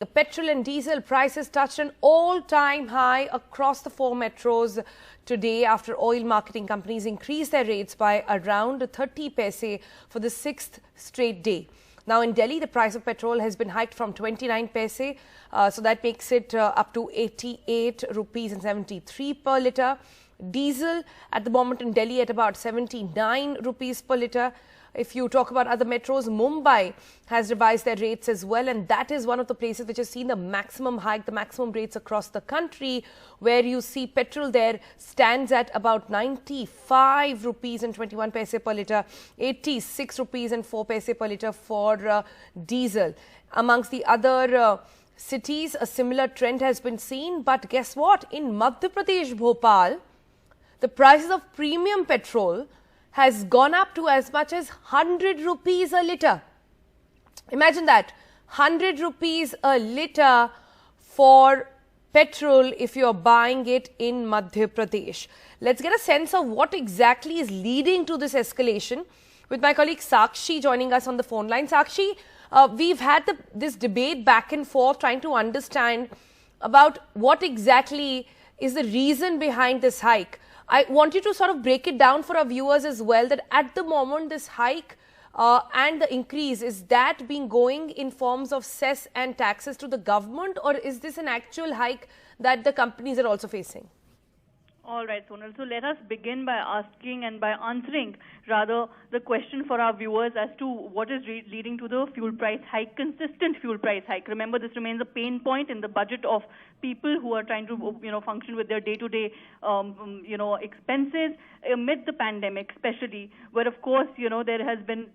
The petrol and diesel prices touched an all-time high across the 4 metros today after oil marketing companies increased their rates by around 30 paise for the 6th straight day. Now in Delhi, the price of petrol has been hiked from 29 paise, so that makes it up to 88 rupees and 73 per litre. Diesel at the moment in Delhi at about 79 rupees per litre. If you talk about other metros, Mumbai has revised their rates as well, and that is one of the places which has seen the maximum hike, the maximum rates across the country, where you see petrol there stands at about 95 rupees and 21 paise per litre, 86 rupees and 4 paise per litre for diesel. Amongst the other cities, a similar trend has been seen, but guess what? In Madhya Pradesh, Bhopal, the prices of premium petrol has gone up to as much as 100 rupees a litre. Imagine that, 100 rupees a litre for petrol if you're buying it in Madhya Pradesh. Let's get a sense of what exactly is leading to this escalation with my colleague Sakshi joining us on the phone line. Sakshi, we've had this debate back and forth trying to understand about what exactly is the reason behind this hike. I want you to sort of break it down for our viewers as well, that at the moment this hike and the increase, is that being going in forms of cess and taxes to the government, or is this an actual hike that the companies are also facing? All right, Sonal. So let us begin by asking and by answering rather the question for our viewers as to what is leading to the fuel price hike, consistent fuel price hike. Remember, this remains a pain point in the budget of people who are trying to, function with their day-to-day, expenses amid the pandemic, especially where, of course, there has been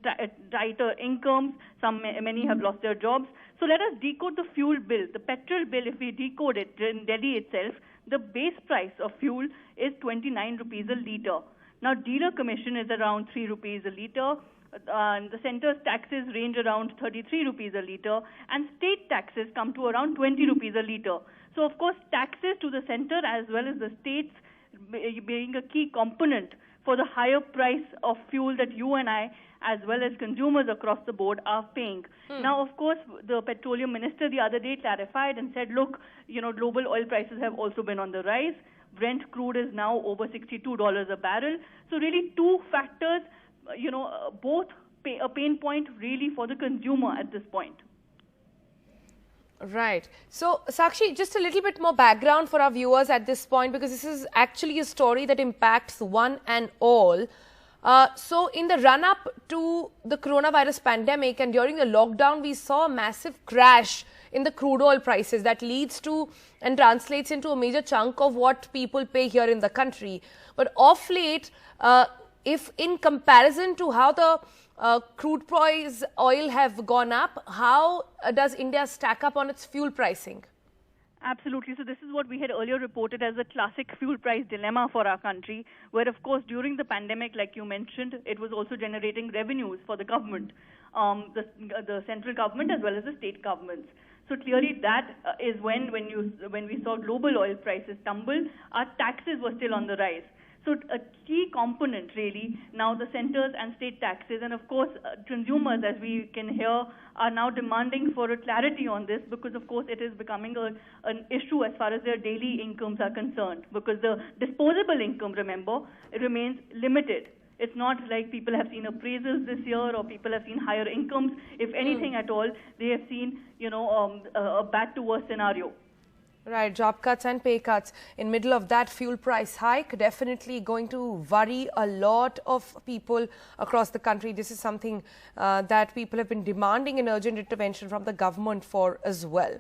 tighter incomes. Many have lost their jobs. So let us decode the fuel bill, the petrol bill. If we decode it in Delhi itself, the base price of fuel is 29 rupees a litre. Now, dealer commission is around 3 rupees a litre. And the centre's taxes range around 33 rupees a litre, and state taxes come to around 20 rupees a litre. So, of course, taxes to the centre as well as the states being a key component for the higher price of fuel that you and I, as well as consumers across the board, are paying. Now, of course, the petroleum minister the other day clarified and said, look, global oil prices have also been on the rise. Brent crude is now over $62 a barrel. So really two factors, both a pain point really for the consumer at this point. Right. So, Sakshi, just a little bit more background for our viewers at this point, because this is actually a story that impacts one and all. So, in the run-up to the coronavirus pandemic and during the lockdown, we saw a massive crash in the crude oil prices that leads to and translates into a major chunk of what people pay here in the country. But of late, if in comparison to how the crude price oil have gone up, how does India stack up on its fuel pricing? Absolutely. So this is what we had earlier reported as a classic fuel price dilemma for our country, where, of course, during the pandemic, like you mentioned, it was also generating revenues for the government, the central government as well as the state governments. So clearly that is when we saw global oil prices tumble, our taxes were still on the rise. So a key component really, now the centers and state taxes, and of course consumers, as we can hear, are now demanding for a clarity on this, because of course it is becoming an issue as far as their daily incomes are concerned, because the disposable income, remember, it remains limited. It's not like people have seen appraisals this year or people have seen higher incomes. If anything at all, they have seen, a bad to worse scenario. Right, job cuts and pay cuts. In middle of that fuel price hike, definitely going to worry a lot of people across the country. This is something that people have been demanding an urgent intervention from the government for as well.